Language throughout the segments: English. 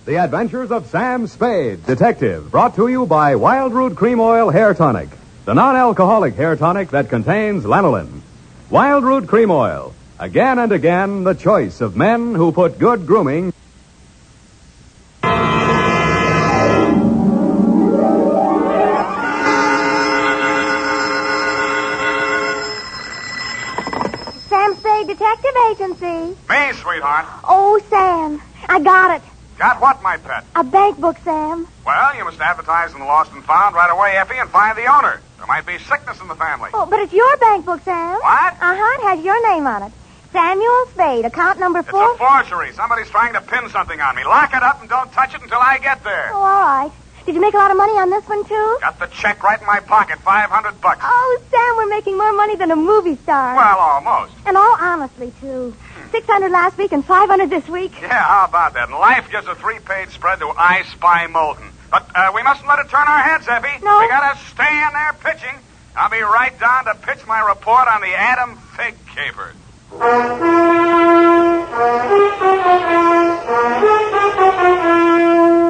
The Adventures of Sam Spade, Detective, brought to you by Wild Root Cream Oil Hair Tonic, the non-alcoholic hair tonic that contains lanolin. Wild Root Cream Oil, again and again the choice of men who put good grooming. Sam Spade Detective Agency. Me, sweetheart. Oh, Sam, I got it. Got what, my pet? A bank book, Sam. Well, you must advertise in the Lost and Found right away, Effie, and find the owner. There might be sickness in the family. Oh, but it's your bank book, Sam. What? Uh-huh, it has your name on it. Samuel Spade, account number 4. It's a forgery. Somebody's trying to pin something on me. Lock it up and don't touch it until I get there. Oh, all right. Did you make a lot of money on this one, too? Got the check right in my pocket, $500. Oh, Sam, we're making more money than a movie star. Well, almost. And all honestly, too. 600 last week and 500 this week. Yeah, how about that? And life gives a 3-page spread to I Spy Molten. But we mustn't let it turn our heads, Effie. No. We gotta stay in there pitching. I'll be right down to pitch my report on the Adam Fig Caper.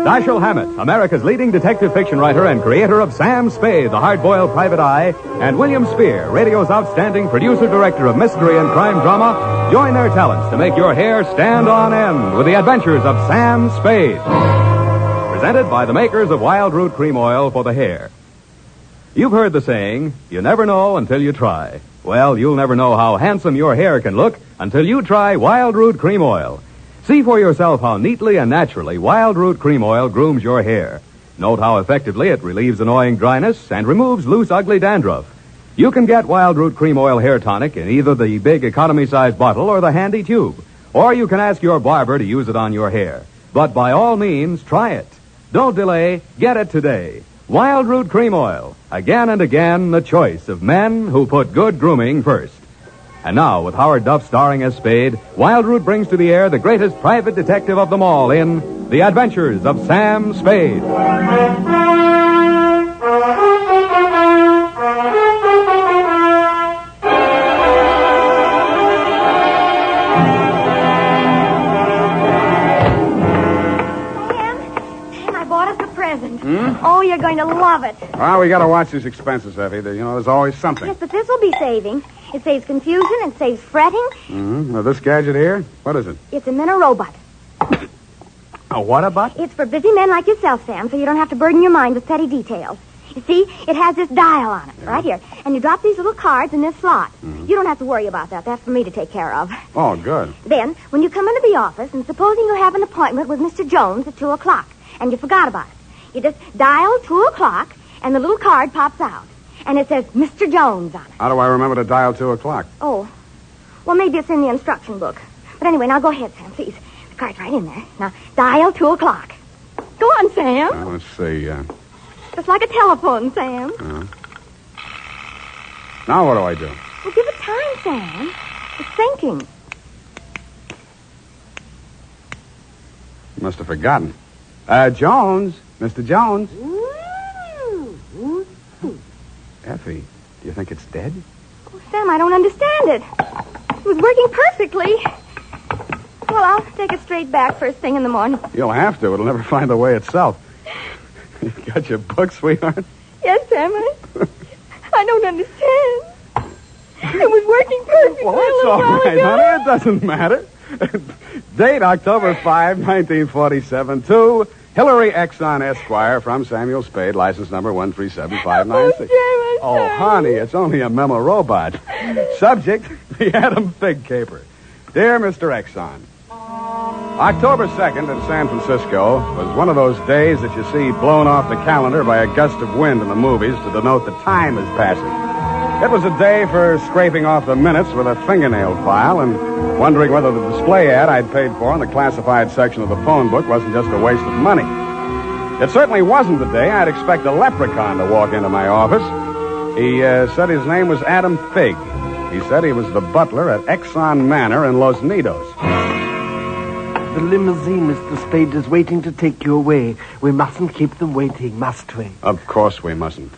Dashiell Hammett, America's leading detective fiction writer and creator of Sam Spade, the hard-boiled private eye, and William Spear, radio's outstanding producer-director of mystery and crime drama, join their talents to make your hair stand on end with the adventures of Sam Spade. Presented by the makers of Wild Root Cream Oil for the hair. You've heard the saying, you never know until you try. Well, you'll never know how handsome your hair can look until you try Wild Root Cream Oil. See for yourself how neatly and naturally Wild Root Cream Oil grooms your hair. Note how effectively it relieves annoying dryness and removes loose, ugly dandruff. You can get Wild Root Cream Oil Hair Tonic in either the big economy-size bottle or the handy tube. Or you can ask your barber to use it on your hair. But by all means, try it. Don't delay. Get it today. Wild Root Cream Oil. Again and again, the choice of men who put good grooming first. And now, with Howard Duff starring as Spade, Wild Root brings to the air the greatest private detective of them all in The Adventures of Sam Spade. Sam, I bought us a present. Oh, you're going to love it. Well, we gotta watch these expenses, Effie. There's always something. Yes, but this will be saving. It saves confusion, it saves fretting. Now, this gadget here, what is it? It's a Minirobot. A what-a-bot? It's for busy men like yourself, Sam, so you don't have to burden your mind with petty details. You see, it has this dial on it, right here. And you drop these little cards in this slot. You don't have to worry about that. That's for me to take care of. Oh, good. Then, when you come into the office, and supposing you have an appointment with Mr. Jones at 2 o'clock, and you forgot about it, you just dial 2 o'clock, and the little card pops out. And it says Mr. Jones on it. How do I remember to dial 2 o'clock? Oh. Well, maybe it's in the instruction book. But anyway, now go ahead, Sam, please. The card's right in there. Now, dial 2 o'clock. Go on, Sam. Let's see. Just like a telephone, Sam. Now what do I do? Well, give it time, Sam. It's thinking. You must have forgotten. Jones. Mr. Jones. Effie, do you think it's dead? Oh, Sam, I don't understand it. It was working perfectly. Well, I'll take it straight back first thing in the morning. You'll have to. It'll never find the way itself. You got your book, sweetheart? Yes, Sam. I don't understand. It was working perfectly. Well, it's all right, honey. It doesn't matter. Date October 5, 1947, to Hillary Exxon Esquire from Samuel Spade, license number 137596. Oh, honey, it's only a memo robot. Subject, the Adam Fig Caper. Dear Mr. Exxon, October 2nd in San Francisco was one of those days that you see blown off the calendar by a gust of wind in the movies to denote the time is passing. It was a day for scraping off the minutes with a fingernail file and wondering whether the display ad I'd paid for in the classified section of the phone book wasn't just a waste of money. It certainly wasn't the day I'd expect a leprechaun to walk into my office. He said his name was Adam Fig. He said he was the butler at Exxon Manor in Los Nidos. The limousine, Mr. Spade, is waiting to take you away. We mustn't keep them waiting, must we? Of course we mustn't.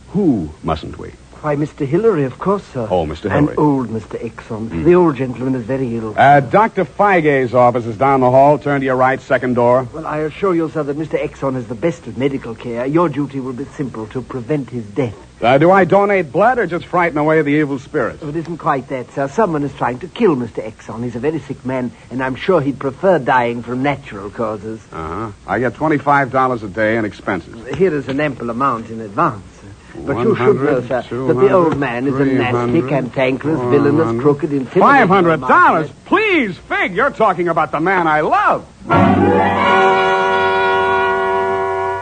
Who mustn't we? Why, Mr. Hillary, of course, sir. Oh, Mr. Hillary. And old Mr. Exxon. The old gentleman is very ill. Dr. Feige's office is down the hall. Turn to your right, second door. Well, I assure you, sir, that Mr. Exxon is the best of medical care. Your duty will be simple, to prevent his death. Do I donate blood or just frighten away the evil spirits? Oh, it isn't quite that, sir. Someone is trying to kill Mr. Exxon. He's a very sick man, and I'm sure he'd prefer dying from natural causes. Uh-huh. I get $25 a day in expenses. Here is an ample amount in advance. But you 100, should know, sir, that 200, the old man is a nasty, 300, cantankerous, villainous, crooked, intimidating... $500? Please, Fig, you're talking about the man I love.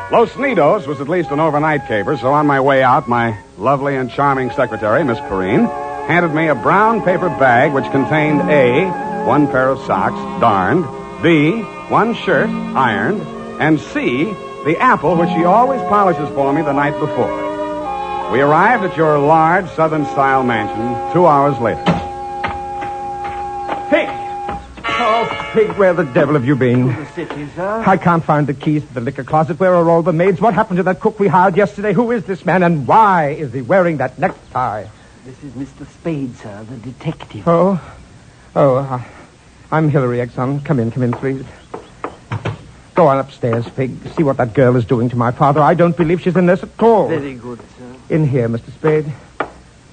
Los Nidos was at least an overnight caper, so on my way out, my lovely and charming secretary, Miss Perrine, handed me a brown paper bag which contained A, one pair of socks, darned, B, one shirt, ironed, and C, the apple which she always polishes for me the night before. We arrived at your large Southern-style mansion 2 hours later. Pig! Oh, Pig, where the devil have you been? The city, sir. I can't find the keys to the liquor closet. Where are all the maids? What happened to that cook we hired yesterday? Who is this man, and why is he wearing that necktie? This is Mr. Spade, sir, the detective. I'm Hillary Exxon. Come in, please. Go on upstairs, Pig. See what that girl is doing to my father. I don't believe she's in this at all. Very good, sir. In here, Mr. Spade.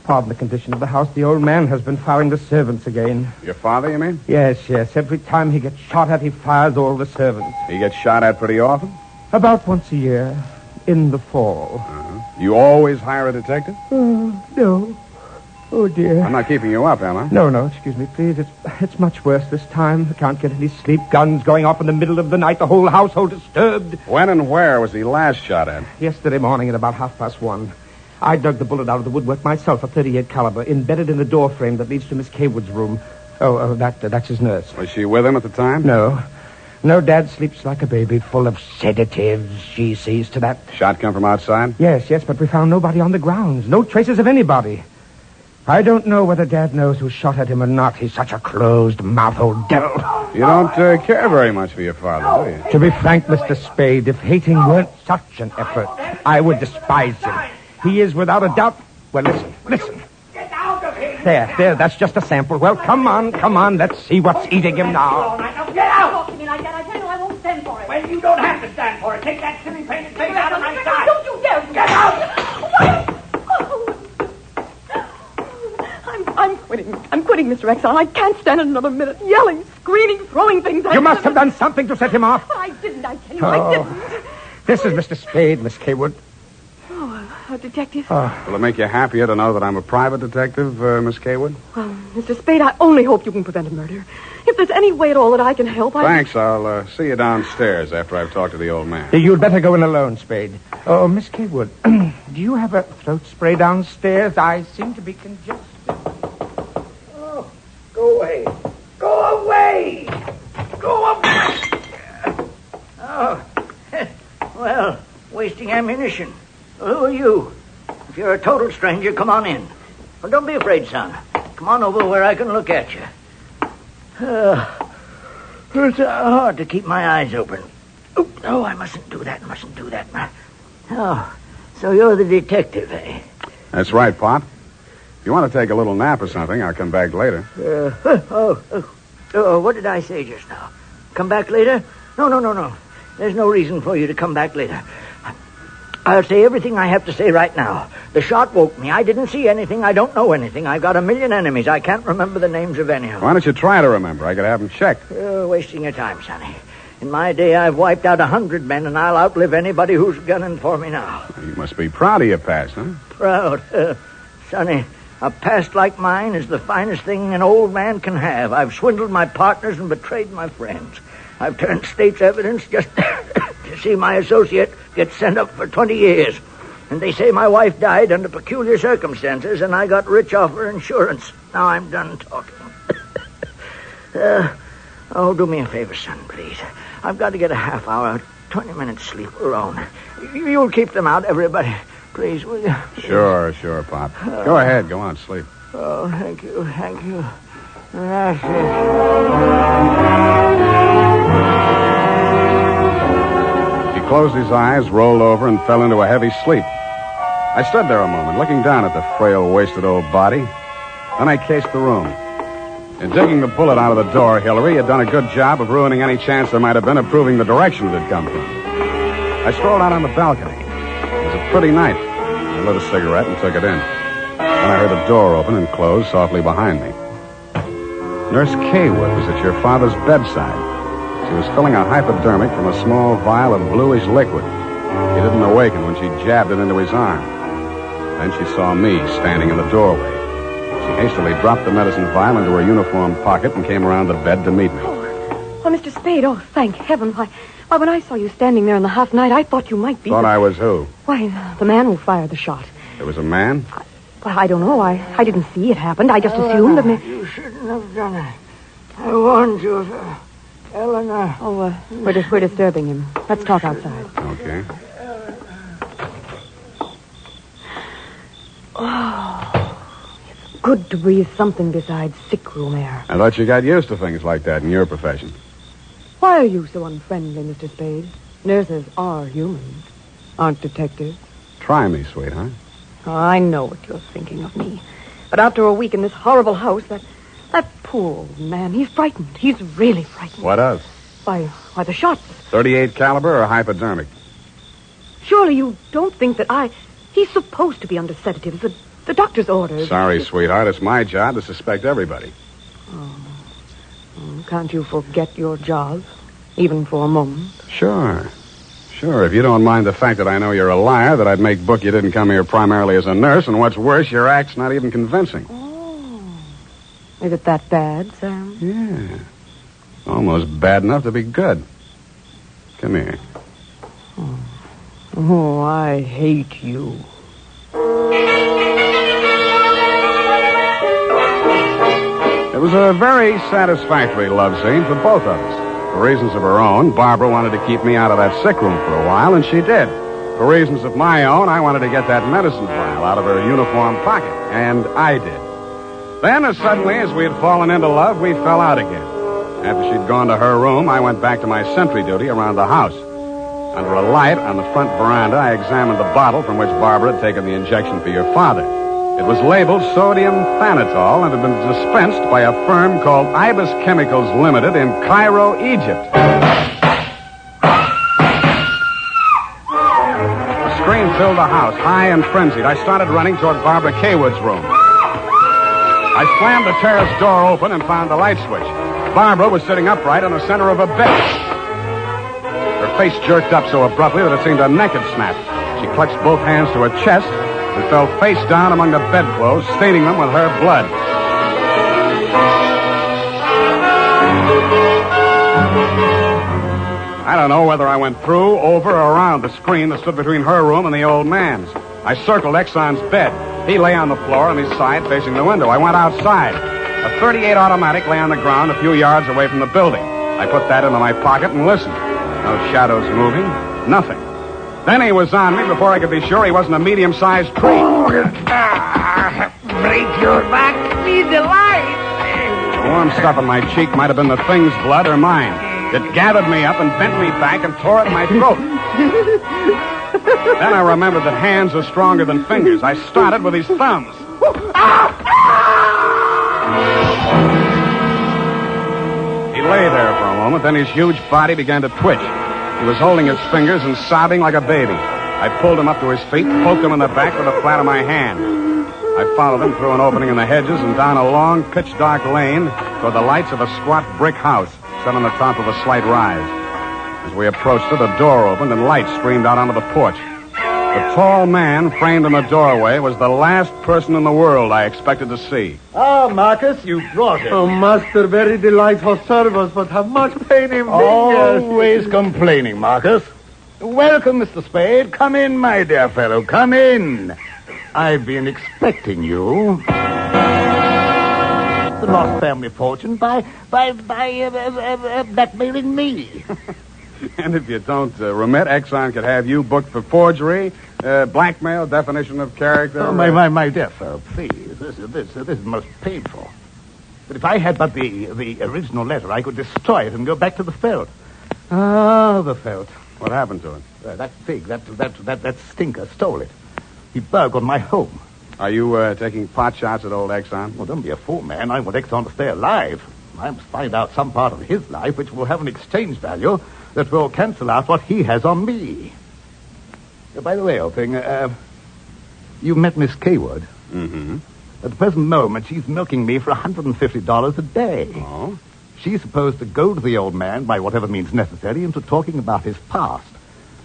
Pardon the condition of the house. The old man has been firing the servants again. Your father, you mean? Yes. Every time he gets shot at, he fires all the servants. He gets shot at pretty often? About once a year. In the fall. Uh-huh. You always hire a detective? No. Oh, dear. I'm not keeping you up, am I? No, excuse me, please. It's much worse this time. I can't get any sleep. Guns going off in the middle of the night. The whole household disturbed. When and where was he last shot at? Yesterday morning at about 1:30. I dug the bullet out of the woodwork myself, a .38 caliber, embedded in the door frame that leads to Miss Kaywood's room. That's his nurse. Was she with him at the time? No, Dad sleeps like a baby, full of sedatives. She sees to that. Shot come from outside? Yes, but we found nobody on the grounds. No traces of anybody. I don't know whether Dad knows who shot at him or not. He's such a closed-mouthed old devil. You don't care very much for your father, do you? To be frank, Mr. Spade, if hating weren't such an effort, I would despise him. He is without a doubt... Well, listen. Get out of here! There, that's just a sample. Well, come on, let's see what's eating him now. Get out! Talk to me like that. I tell you I won't stand for it. Well, you don't have to stand for it. Take that silly painted face out of my sight. Don't you dare! Get out! I'm quitting, Mr. Exxon. I can't stand it another minute. Yelling, screaming, throwing things at You him. must have done something to set him off. I didn't, I tell you, I didn't. This is Mr. Spade, Miss Kaywood. A detective? Will it make you happier to know that I'm a private detective, Miss Kaywood? Well, Mr. Spade, I only hope you can prevent a murder. If there's any way at all that I can help, Thanks. I'll see you downstairs after I've talked to the old man. You'd better go in alone, Spade. Oh, Miss Kaywood, do you have a throat spray downstairs? I seem to be congested. Oh, go away. Go away! Go away! Oh, well, wasting ammunition. Who are you? If you're a total stranger, come on in. Well, don't be afraid, son. Come on over where I can look at you. It's hard to keep my eyes open. Oh, I mustn't do that. Oh, so you're the detective, eh? That's right, Pop. If you want to take a little nap or something, I'll come back later. What did I say just now? Come back later? No. There's no reason for you to come back later. I'll say everything I have to say right now. The shot woke me. I didn't see anything. I don't know anything. I've got a million enemies. I can't remember the names of any of them. Why don't you try to remember? I could have them checked. You're wasting your time, Sonny. In my day, I've wiped out 100 men, and I'll outlive anybody who's gunning for me now. You must be proud of your past, huh? Proud? Sonny, a past like mine is the finest thing an old man can have. I've swindled my partners and betrayed my friends. I've turned state's evidence just to see my associate get sent up for 20 years. And they say my wife died under peculiar circumstances, and I got rich off her insurance. Now I'm done talking. Do me a favor, son, please. I've got to get a half hour, 20 minutes sleep alone. You'll keep them out, everybody. Please, will you? Sure, Pop. Go ahead. Go on, sleep. Oh, thank you. He closed his eyes, rolled over, and fell into a heavy sleep. I stood there a moment, looking down at the frail, wasted old body. Then I cased the room. In digging the bullet out of the door, Hillary had done a good job of ruining any chance there might have been of proving the direction it had come from. I strolled out on the balcony. It was a pretty night. I lit a cigarette and took it in. Then I heard a door open and close softly behind me. Nurse Kaywood was at your father's bedside. She was filling a hypodermic from a small vial of bluish liquid. He didn't awaken when she jabbed it into his arm. Then she saw me standing in the doorway. She hastily dropped the medicine vial into her uniform pocket and came around the bed to meet me. Oh, Mr. Spade, thank heaven. Why, when I saw you standing there in the half night, I thought you might be... Thought I was who? Why, the man who fired the shot. There was a man? I don't know. I didn't see it happen. I just assumed that... You shouldn't have done it. I warned you, Eleanor. Oh, we're disturbing him. Let's talk outside. Okay. It's good to breathe something besides sick room air. I thought you got used to things like that in your profession. Why are you so unfriendly, Mr. Spade? Nurses are humans, aren't detectives. Try me, sweetheart. Oh, I know what you're thinking of me. But after a week in this horrible house, that poor old man, he's frightened. He's really frightened. What of? Why, the shots. 38 caliber or hypodermic? Surely you don't think that He's supposed to be under sedatives. The doctor's orders. Sorry, sweetheart. It's my job to suspect everybody. Can't you forget your job, even for a moment? Sure. If you don't mind the fact that I know you're a liar, that I'd make book you didn't come here primarily as a nurse, and what's worse, your act's not even convincing. Oh. Is it that bad, Sam? Yeah. Almost bad enough to be good. Come here. Oh, I hate you. It was a very satisfactory love scene for both of us. For reasons of her own, Barbara wanted to keep me out of that sick room for a while, and she did. For reasons of my own, I wanted to get that medicine vial out of her uniform pocket, and I did. Then, as suddenly as we had fallen into love, we fell out again. After she'd gone to her room, I went back to my sentry duty around the house. Under a light on the front veranda, I examined the bottle from which Barbara had taken the injection for your father. It was labeled sodium thanatol and had been dispensed by a firm called Ibis Chemicals Limited in Cairo, Egypt. A scream filled the house, high and frenzied. I started running toward Barbara Kaywood's room. I slammed the terrace door open and found the light switch. Barbara was sitting upright in the center of a bed. Her face jerked up so abruptly that it seemed a neck had snapped. She clutched both hands to her chest and fell face down among the bedclothes, staining them with her blood. I don't know whether I went through, over, or around the screen that stood between her room and the old man's. I circled Exxon's bed. He lay on the floor on his side facing the window. I went outside. A .38 automatic lay on the ground a few yards away from the building. I put that into my pocket and listened. No shadows moving. Nothing. Then he was on me before I could be sure he wasn't a medium-sized tree. Break your back, be the light. The warm stuff in my cheek might have been the thing's blood or mine. It gathered me up and bent me back and tore at my throat. Then I remembered that hands are stronger than fingers. I started with his thumbs. He lay there for a moment, then his huge body began to twitch. He was holding his fingers and sobbing like a baby. I pulled him up to his feet, poked him in the back with the flat of my hand. I followed him through an opening in the hedges and down a long, pitch-dark lane toward the lights of a squat brick house set on the top of a slight rise. As we approached it, a door opened and light streamed out onto the porch. The tall man framed in the doorway was the last person in the world I expected to see. Ah, Marcus, you brought it. Oh, master, very delightful service, but have much pain in fingers. Always complaining, Marcus. Welcome, Mr. Spade. Come in, my dear fellow. Come in. I've been expecting you. The lost family fortune by blackmailing me. And if you don't remit, Exxon could have you booked for forgery, blackmail, definition of character. Oh, my dear fellow, please. This is most painful. But if I had but the original letter, I could destroy it and go back to the felt. Ah, the felt. What happened to it? That pig, that stinker stole it. He burgled my home. Are you taking pot shots at old Exxon? Well, don't be a fool, man. I want Exxon to stay alive. I must find out some part of his life which will have an exchange value that will cancel out what he has on me. By the way, old thing, you met Miss Kaywood. Mm-hmm. At the present moment, she's milking me for $150 a day. Oh? She's supposed to goad the old man by whatever means necessary into talking about his past.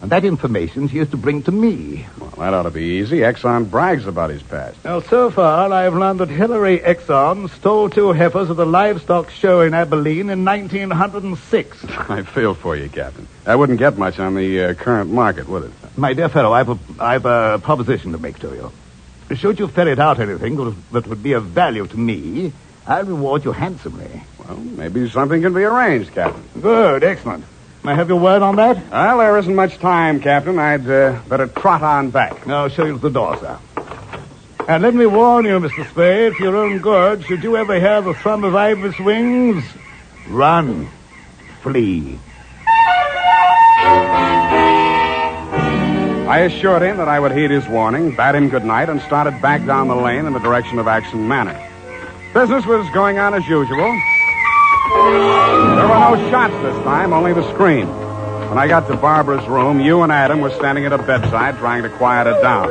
And that information she is to bring to me. Well, that ought to be easy. Exxon brags about his past. Now, so far, I've learned that Hillary Exxon stole 2 heifers at the livestock show in Abilene in 1906. I feel for you, Captain. That wouldn't get much on the current market, would it? My dear fellow, I've a proposition to make to you. Should you ferret out anything that would be of value to me, I'll reward you handsomely. Well, maybe something can be arranged, Captain. Good, excellent. May I have your word on that? Well, there isn't much time, Captain. I'd better trot on back. I'll show you to the door, sir. And let me warn you, Mr. Spade, for your own good, should you ever hear the thrum of Ibis wings, run, flee. I assured him that I would heed his warning, bade him good night, and started back down the lane in the direction of Action Manor. Business was going on as usual. There were no shots this time, only the scream. When I got to Barbara's room, you and Adam were standing at her bedside trying to quiet her down.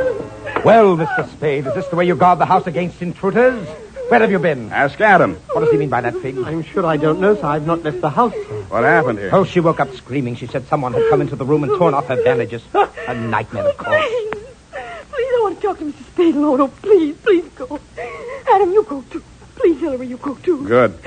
Well, Mr. Spade, is this the way you guard the house against intruders? Where have you been? Ask Adam. What does he mean by that, Fig? I'm sure I don't know, sir. I've not left the house, sir. What happened here? Oh, she woke up screaming. She said someone had come into the room and torn off her bandages. A nightmare, of course. Please, I want to talk to Mr. Spade alone. Oh, please go. Adam, you go too. Please, Hillary, you go too. Good.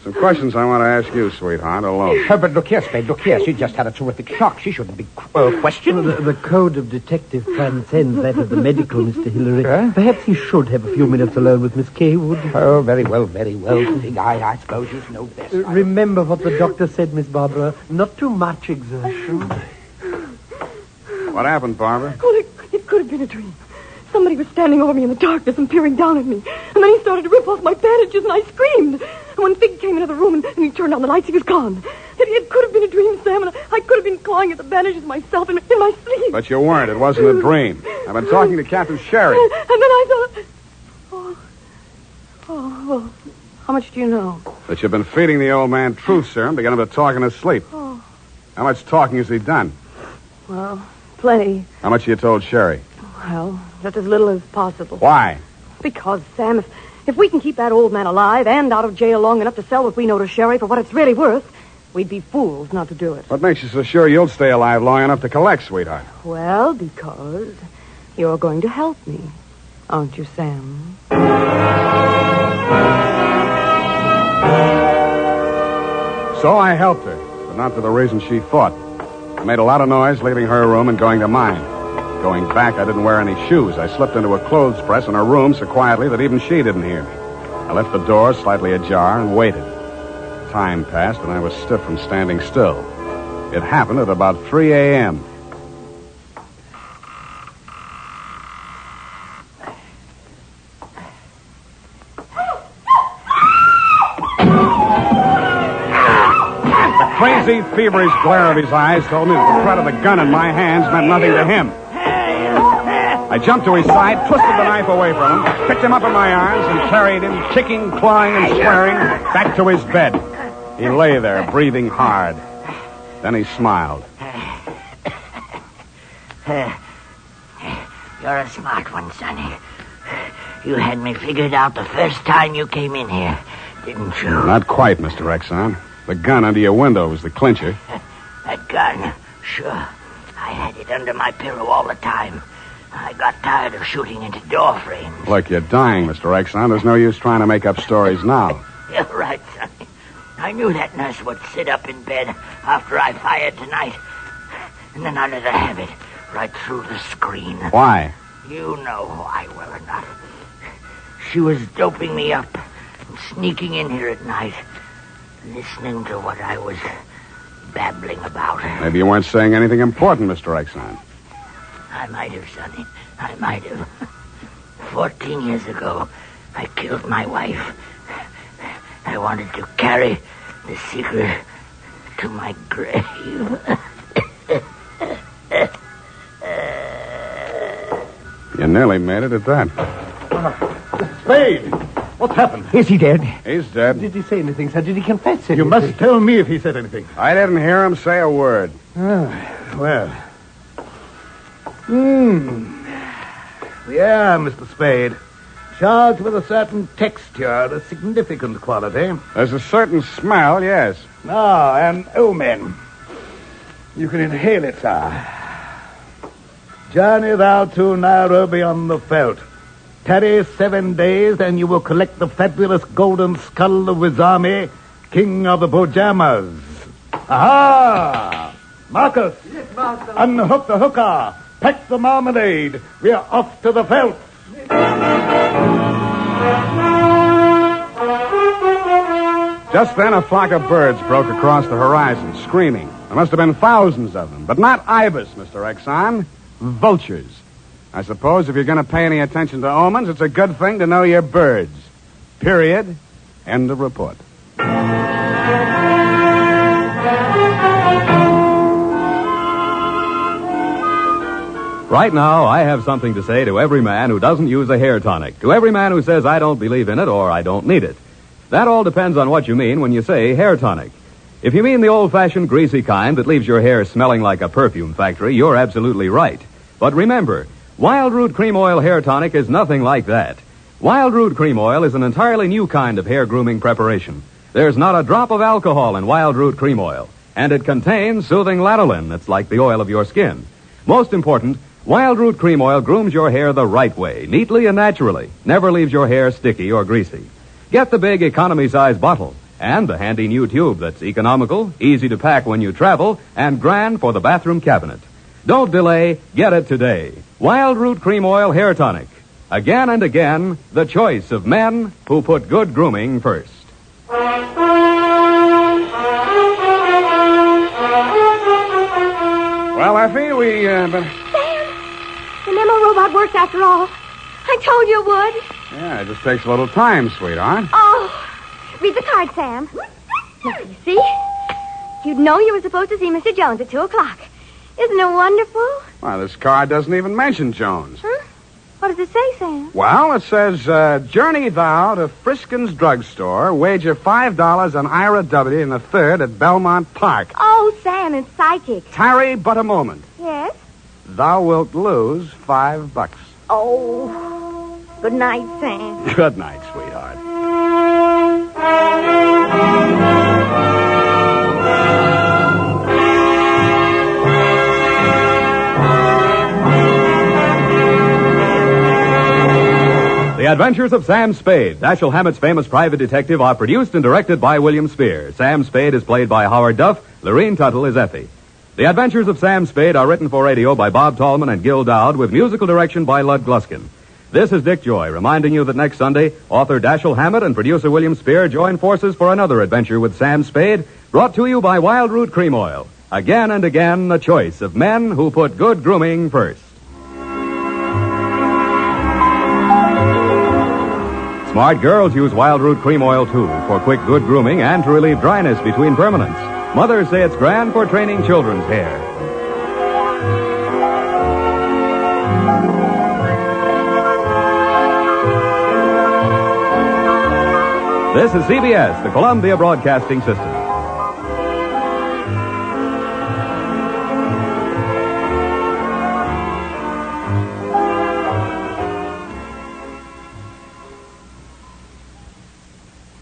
Some questions I want to ask you, sweetheart, alone. But look here, Spade, look here. She just had a terrific shock. She shouldn't be questioned. The code of detective transcends that of the medical, Mr. Hillary. Perhaps he should have a few minutes alone with Miss Kaywood. Oh, very well, Fig. I suppose you know best. Remember what the doctor said, Miss Barbara. Not too much exertion. What happened, Barbara? Oh, it could have been a dream. Somebody was standing over me in the darkness and peering down at me. And then he started to rip off my bandages, and I screamed. And when Fig came into the room and he turned on the lights, he was gone. It could have been a dream, Sam, and I could have been clawing at the bandages myself in my sleep. But you weren't. It wasn't a dream. I've been talking to Captain Sherry. And then I thought... well, how much do you know? That you've been feeding the old man truth serum to get him to talk in his sleep. Oh. How much talking has he done? Well, plenty. How much you told Sherry? Well, just as little as possible. Why? Because, Sam, if we can keep that old man alive and out of jail long enough to sell what we know to Sherry for what it's really worth, we'd be fools not to do it. What makes you so sure you'll stay alive long enough to collect, sweetheart? Well, because you're going to help me, aren't you, Sam? So I helped her, but not for the reason she thought. I made a lot of noise leaving her room and going to mine. Going back, I didn't wear any shoes. I slipped into a clothes press in her room so quietly that even she didn't hear me. I left the door slightly ajar and waited. Time passed, and I was stiff from standing still. It happened at about 3 a.m. The crazy, feverish glare of his eyes told me that the threat of the gun in my hands meant nothing to him. I jumped to his side, twisted the knife away from him, picked him up in my arms, and carried him, kicking, clawing, and swearing, back to his bed. He lay there, breathing hard. Then he smiled. You're a smart one, Sonny. You had me figured out the first time you came in here, didn't you? Not quite, Mr. Exxon. The gun under your window was the clincher. That gun? Sure. I had it under my pillow all the time. I got tired of shooting into door frames. Look, you're dying, Mr. Exxon. There's no use trying to make up stories now. You're right, Sonny. I knew that nurse would sit up in bed after I fired tonight. And then I let her have it right through the screen. Why? You know why, well or not. She was doping me up and sneaking in here at night, listening to what I was babbling about. Maybe you weren't saying anything important, Mr. Exxon. I might have, Sonny. I might have. 14 years ago, I killed my wife. I wanted to carry the secret to my grave. You You nearly made it at that. Spade! What's happened? Is he dead? He's dead. Did he say anything, sir? Did he confess anything? You must tell me if he said anything. I didn't hear him say a word. Well. Yeah, Mr. Spade. Charged with a certain texture, a significant quality. There's a certain smell, yes. And omen. You can inhale it, sir. Journey thou to Nairobi on the veldt. Tarry 7 days, and you will collect the fabulous golden skull of Wizami, king of the Bojamas. Aha! Marcus! Yes, master. Unhook the hooker. Pack the marmalade. We are off to the veldt. Just then, a flock of birds broke across the horizon, screaming. There must have been thousands of them, but not ibis, Mr. Exxon. Vultures. I suppose if you're going to pay any attention to omens, it's a good thing to know your birds. Period. End of report. Right now, I have something to say to every man who doesn't use a hair tonic. To every man who says, I don't believe in it or I don't need it. That all depends on what you mean when you say hair tonic. If you mean the old-fashioned greasy kind that leaves your hair smelling like a perfume factory, you're absolutely right. But remember, Wild Root Cream Oil Hair Tonic is nothing like that. Wild Root Cream Oil is an entirely new kind of hair grooming preparation. There's not a drop of alcohol in Wild Root Cream Oil, and it contains soothing lanolin that's like the oil of your skin. Most important, Wild Root Cream Oil grooms your hair the right way, neatly and naturally. Never leaves your hair sticky or greasy. Get the big economy-size bottle and the handy new tube that's economical, easy to pack when you travel, and grand for the bathroom cabinet. Don't delay. Get it today. Wild Root Cream Oil Hair Tonic. Again and again, the choice of men who put good grooming first. Well, Effie, we, Sam, the memo robot works after all. I told you it would. Yeah, it just takes a little time, sweetheart. Oh, read the card, Sam. Now, you see? You'd know you were supposed to see Mr. Jones at 2 o'clock. Isn't it wonderful? Well, this card doesn't even mention Jones. Huh? What does it say, Sam? Well, it says, journey thou to Friskin's drugstore, wager $5 on Ira W. in the third at Belmont Park. Oh, Sam, it's psychic. Tarry but a moment. Yes? Thou wilt lose $5. Oh, good night, Sam. Good night, sweetheart. The Adventures of Sam Spade, Dashiell Hammett's famous private detective, are produced and directed by William Spear. Sam Spade is played by Howard Duff. Lorene Tuttle is Effie. The Adventures of Sam Spade are written for radio by Bob Tallman and Gil Dowd with musical direction by Lud Gluskin. This is Dick Joy reminding you that next Sunday, author Dashiell Hammett and producer William Spear join forces for another adventure with Sam Spade, brought to you by Wild Root Cream Oil. Again and again, the choice of men who put good grooming first. Smart girls use Wild Root Cream Oil, too, for quick, good grooming and to relieve dryness between permanents. Mothers say it's grand for training children's hair. This is CBS, the Columbia Broadcasting System.